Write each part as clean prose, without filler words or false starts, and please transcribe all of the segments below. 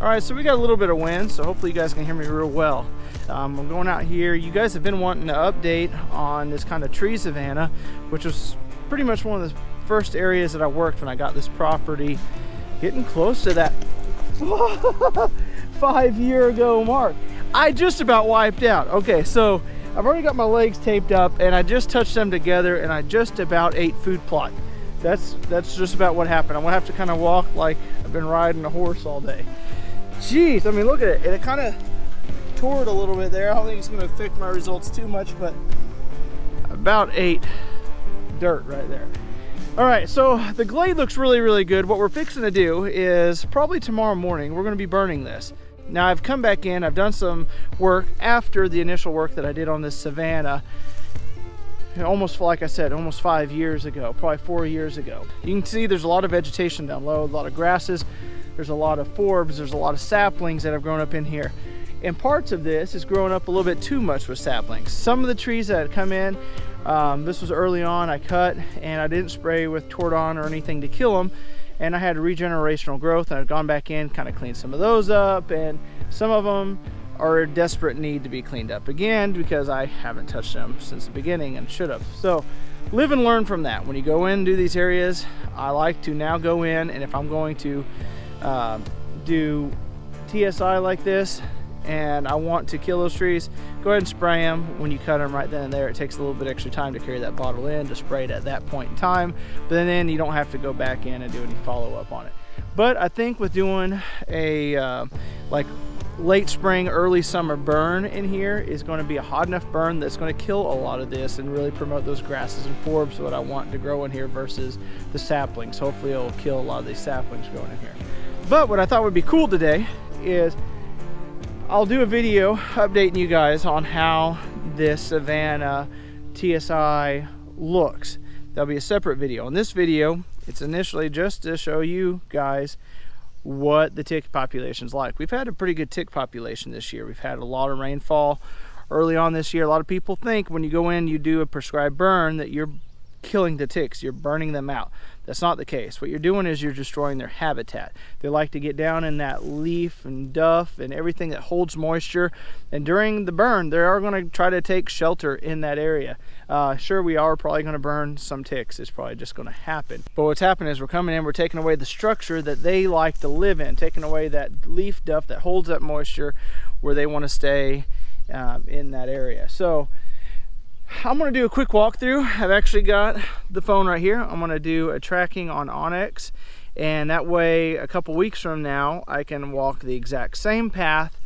All right, so we got a little bit of wind, so hopefully you guys can hear me real well. I'm going out here. You guys have been wanting to update on this kind of tree savanna, which was pretty much one of the first areas that I worked when I got this property, getting close to that 5-year ago mark. I just about wiped out. Okay, so I've already got my legs taped up and I just touched them together and I just about ate food plot. That's just about what happened. I'm gonna have to kind of walk like I've been riding a horse all day. Jeez, I mean, look at it. And it kind of tore it a little bit there. I don't think it's gonna affect my results too much, but about ate dirt right there. All right, so the glade looks really, really good. What we're fixing to do is probably tomorrow morning, we're gonna be burning this. Now I've come back in, I've done some work after the initial work that I did on this savanna, almost, like I said, almost 5 years ago, probably 4 years ago. You can see there's a lot of vegetation down low, a lot of grasses, there's a lot of forbs, there's a lot of saplings that have grown up in here. And parts of this is growing up a little bit too much with saplings. Some of the trees that had come in, this was early on, I cut and I didn't spray with Tordon or anything to kill them. And I had regenerational growth and I've gone back in, kind of cleaned some of those up, and some of them are in desperate need to be cleaned up again because I haven't touched them since the beginning and should have. So live and learn from that. When you go in and do these areas, I like to now go in, and if I'm going to do TSI like this and I want to kill those trees, go ahead and spray them when you cut them right then and there. It takes a little bit extra time to carry that bottle in, to spray it at that point in time, but then you don't have to go back in and do any follow-up on it. But I think with doing a like late spring, early summer burn in here is going to be a hot enough burn that's going to kill a lot of this and really promote those grasses and forbs that I want to grow in here versus the saplings. Hopefully it'll kill a lot of these saplings growing in here. But what I thought would be cool today is I'll do a video updating you guys on how this savanna TSI looks. That'll be a separate video. In this video, it's initially just to show you guys what the tick population's like. We've had a pretty good tick population this year. We've had a lot of rainfall early on this year. A lot of people think when you go in, you do a prescribed burn, that you're killing the ticks, you're burning them out. That's not the case. What you're doing is you're destroying their habitat. They like to get down in that leaf and duff and everything that holds moisture, and during the burn they are going to try to take shelter in that area. Sure, we are probably going to burn some ticks. It's probably just going to happen, but what's happening is we're coming in, we're taking away the structure that they like to live in, taking away that leaf duff that holds that moisture where they want to stay in that area. So I'm going to do a quick walkthrough. I've actually got the phone right here. I'm going to do a tracking on Onyx, and that way a couple weeks from now I can walk the exact same path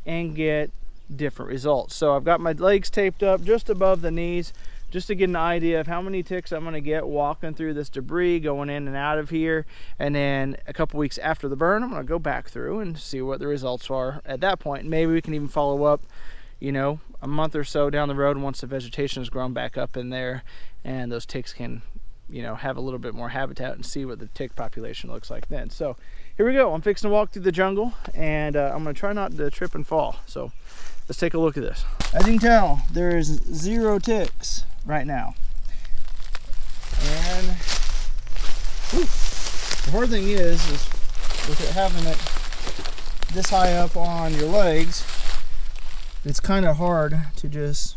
and get different results. So I've got my legs taped up just above the knees just to get an idea of how many ticks I'm going to get walking through this debris, going in and out of here. And then a couple weeks after the burn, I'm going to go back through and see what the results are at that point. Maybe we can even follow up, you know, a month or so down the road once the vegetation has grown back up in there and those ticks can, you know, have a little bit more habitat, and see what the tick population looks like then. So here we go. I'm fixing to walk through the jungle, and I'm going to try not to trip and fall. So let's take a look at this. As you can tell, there's 0 ticks right now. And whew, the hard thing is with it having it this high up on your legs, it's kind of hard to just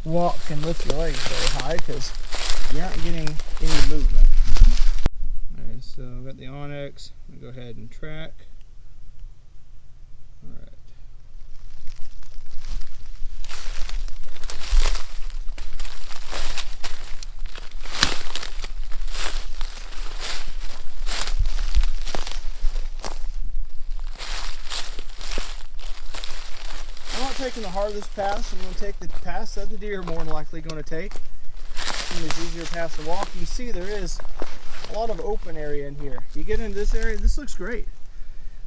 walk and lift your legs very high because you aren't getting any movement. Alright, so I've got the Onyx. I'm going to go ahead and track. Alright. Taking the hardest pass. I'm going to take the pass that the deer are more than likely going to take. It's easier pass to walk. You can see there is a lot of open area in here. You get into this area, this looks great.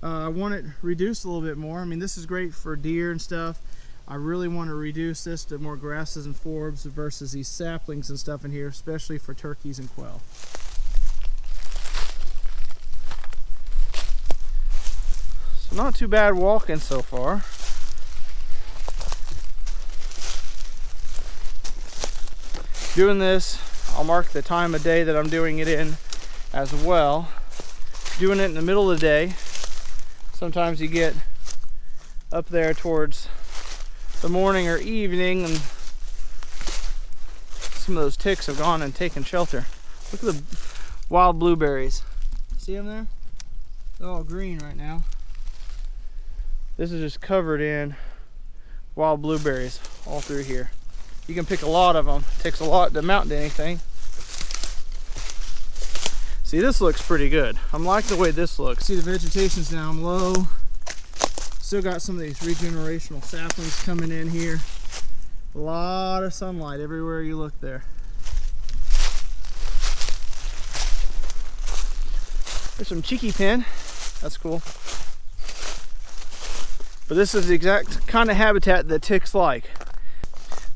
I want it reduced a little bit more. I mean, this is great for deer and stuff. I really want to reduce this to more grasses and forbs versus these saplings and stuff in here, especially for turkeys and quail. So not too bad walking so far. Doing this, I'll mark the time of day that I'm doing it in as well. Doing it in the middle of the day sometimes you get up there towards the morning or evening and some of those ticks have gone and taken shelter. Look at the wild blueberries. See them there? They're all green right now. This is just covered in wild blueberries all through here. You can pick a lot of them. It takes a lot to mount to anything. See, this looks pretty good. I'm liking the way this looks. See, the vegetation's down low. Still got some of these regenerational saplings coming in here. A lot of sunlight everywhere you look there. There's some cheeky pin. That's cool. But this is the exact kind of habitat that ticks like.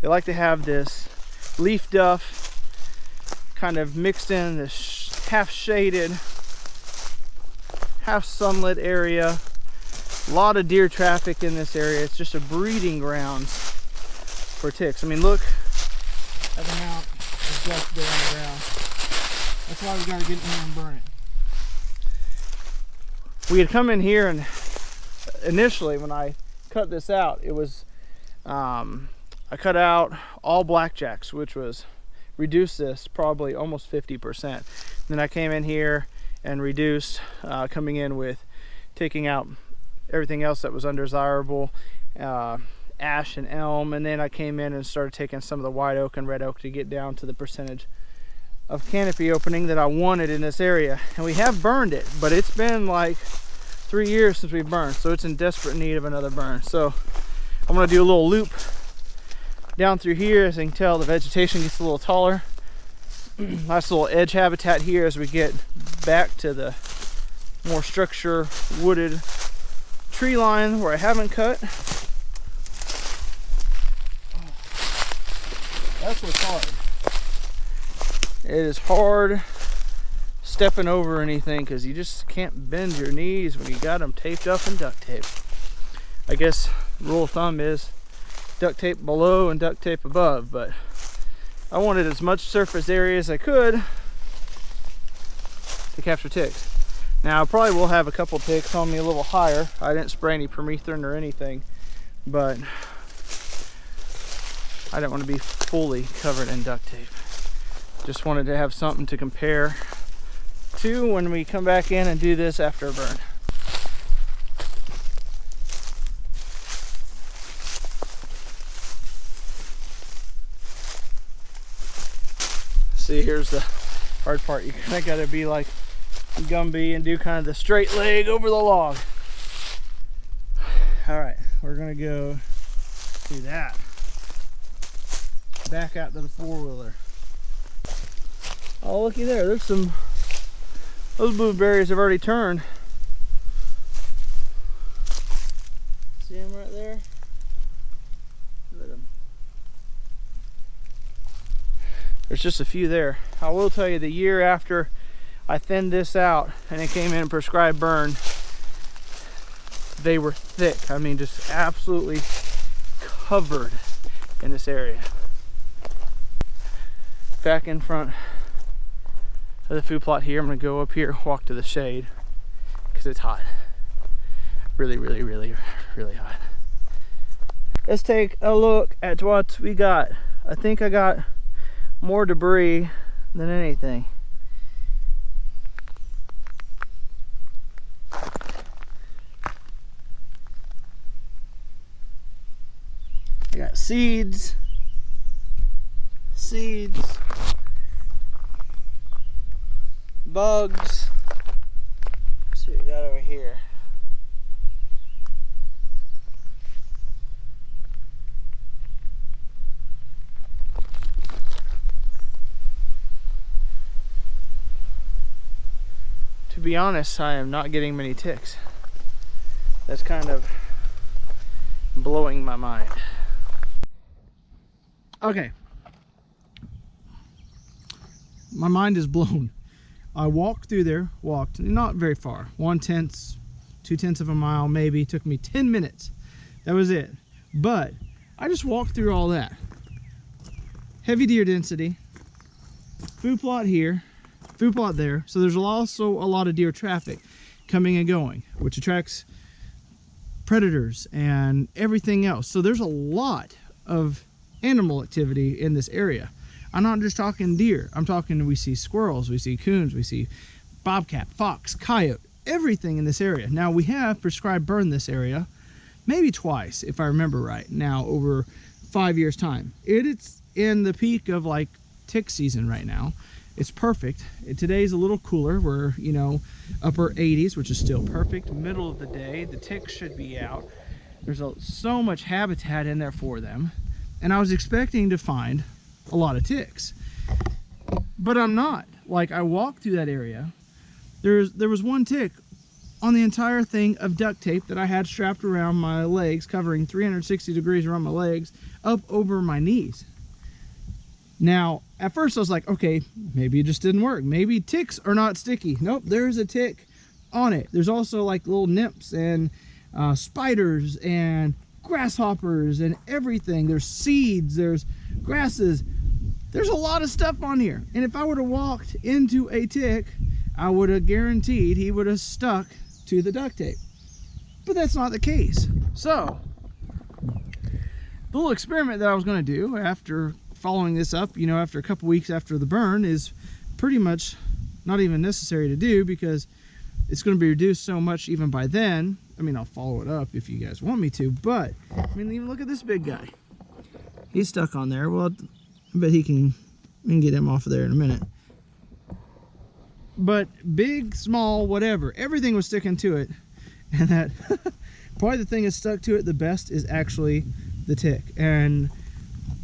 They like to have this leaf duff kind of mixed in this half shaded, half sunlit area. A lot of deer traffic in this area. It's just a breeding grounds for ticks. I mean, look at the amount of dust there on the ground. That's why we gotta get in here and burn it. We had come in here and initially when I cut this out, it was I cut out all blackjacks, which was reduced this probably almost 50%. Then I came in here and reduced, coming in with taking out everything else that was undesirable, ash and elm, and then I came in and started taking some of the white oak and red oak to get down to the percentage of canopy opening that I wanted in this area. And we have burned it, but it's been like 3 years since we burned, so it's in desperate need of another burn. So I'm gonna do a little loop down through here. As you can tell, the vegetation gets a little taller. Nice little edge habitat here as we get back to the more structure wooded tree line where I haven't cut. That's what's hard. It is hard stepping over anything because you just can't bend your knees when you got them taped up in duct tape. I guess rule of thumb is duct tape below and duct tape above, but I wanted as much surface area as I could to capture ticks. Now I probably will have a couple ticks on me a little higher. I didn't spray any permethrin or anything, but I didn't want to be fully covered in duct tape. Just wanted to have something to compare to when we come back in and do this after a burn. See, here's the hard part. You kind of got to be like Gumby and do kind of the straight leg over the log. All right, we're gonna go do that. Back out to the four-wheeler. Oh, looky there. There's some, those blueberries have already turned. See them right there? Look at them. There's just a few there. I will tell you, the year after I thinned this out and it came in prescribed burn, they were thick. I mean, just absolutely covered in this area. Back in front of the food plot here, I'm gonna go up here, walk to the shade because it's hot. Really, really, really, really hot. Let's take a look at what we got. I think I got more debris than anything. I got seeds, bugs. Let's see what we got over here. To be honest, I am not getting many ticks. That's kind of blowing my mind. Okay. My mind is blown. I walked through there, not very far, 1/10, 2/10 of a mile maybe. Took me 10 minutes. That was it. But I just walked through all that. Heavy deer density, food plot here, food plot there. So there's also a lot of deer traffic coming and going, which attracts predators and everything else. So there's a lot of animal activity in this area. I'm not just talking deer. I'm talking, we see squirrels, we see coons, we see bobcat, fox, coyote, everything in this area. Now, we have prescribed burn this area maybe twice, if I remember right, now over 5 years time. It's in the peak of like tick season right now. It's perfect. Today's a little cooler. We're, you know, upper 80s, which is still perfect. Middle of the day, the ticks should be out. There's so much habitat in there for them. And I was expecting to find a lot of ticks, but I'm not. Like, I walked through that area. There was one tick on the entire thing of duct tape that I had strapped around my legs, covering 360 degrees around my legs, up over my knees. Now, at first I was like, okay, maybe it just didn't work. Maybe ticks are not sticky. Nope, there's a tick on it. There's also like little nymphs and spiders and grasshoppers and everything. There's seeds, there's grasses. There's a lot of stuff on here. And if I would have walked into a tick, I would have guaranteed he would have stuck to the duct tape. But that's not the case. So, the little experiment that I was going to do after following this up, you know, after a couple weeks after the burn, is pretty much not even necessary to do, because it's going to be reduced so much even by then. I mean, I'll follow it up if you guys want me to, but I mean, even look at this big guy. He's stuck on there. Well, I bet we can get him off of there in a minute. But big, small, whatever, everything was sticking to it. And that probably the thing that stuck to it the best is actually the tick. And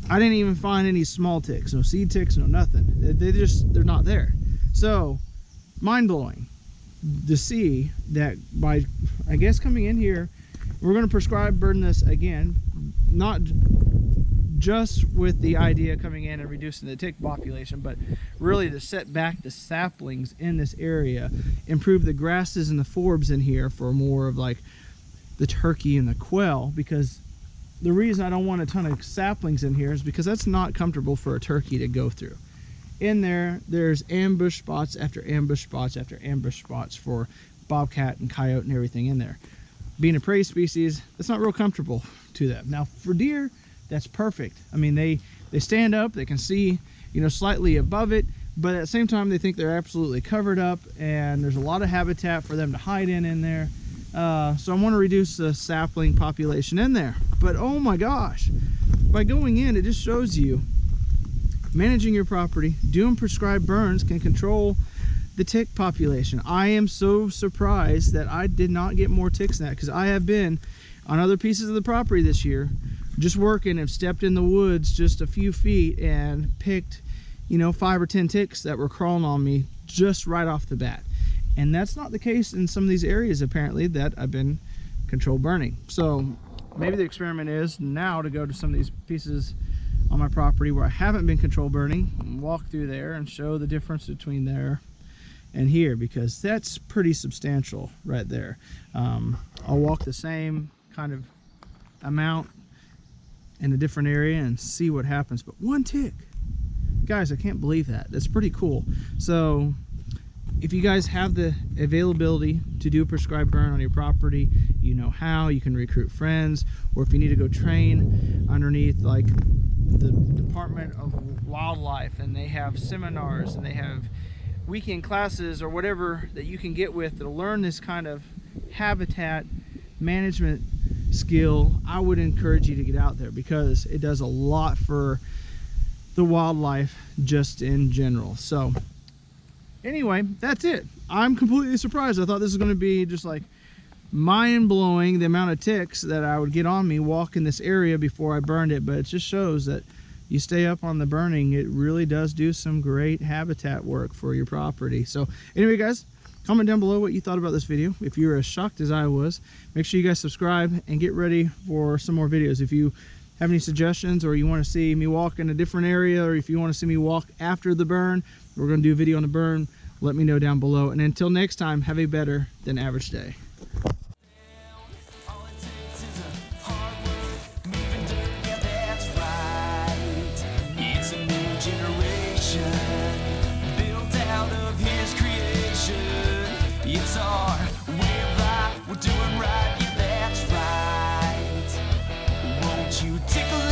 I didn't even find any small ticks, no seed ticks, no nothing. They're not there. So, mind-blowing to see that by, I guess, coming in here, we're going to prescribe burn this again, not just with the idea coming in and reducing the tick population, but really to set back the saplings in this area, improve the grasses and the forbs in here for more of like the turkey and the quail, because the reason I don't want a ton of saplings in here is because that's not comfortable for a turkey to go through. In there, there's ambush spots after ambush spots after ambush spots for bobcat and coyote and everything in there. Being a prey species, that's not real comfortable to them. Now, for deer, that's perfect. I mean, they stand up, they can see, you know, slightly above it, but at the same time, they think they're absolutely covered up, and there's a lot of habitat for them to hide in there. So I want to reduce the sapling population in there. But oh my gosh, by going in, it just shows you managing your property, doing prescribed burns can control the tick population. I am so surprised that I did not get more ticks than that, because I have been on other pieces of the property this year, just working, and stepped in the woods just a few feet and picked, you know, 5 or 10 ticks that were crawling on me just right off the bat. And that's not the case in some of these areas, apparently, that I've been controlled burning. So maybe the experiment is now to go to some of these pieces on my property where I haven't been controlled burning, and walk through there and show the difference between there and here, because that's pretty substantial right there. I'll walk the same kind of amount in a different area and see what happens. But one tick, guys, I can't believe that. That's pretty cool. So if you guys have the availability to do a prescribed burn on your property, you know how, you can recruit friends, or if you need to go train underneath like the Department of Wildlife, and they have seminars and they have weekend classes or whatever that you can get with to learn this kind of habitat management skill, I would encourage you to get out there, because it does a lot for the wildlife just in general. So anyway, that's it. I'm completely surprised. I thought this was going to be just like mind-blowing, the amount of ticks that I would get on me walking this area before I burned it, but it just shows that you stay up on the burning, it really does do some great habitat work for your property. So anyway, guys, comment down below what you thought about this video. If you were as shocked as I was, make sure you guys subscribe and get ready for some more videos. If you have any suggestions, or you want to see me walk in a different area, or if you want to see me walk after the burn, we're going to do a video on the burn, let me know down below. And until next time, have a better than average day. It's our way of life, we're doing right, yeah, that's right. to tickle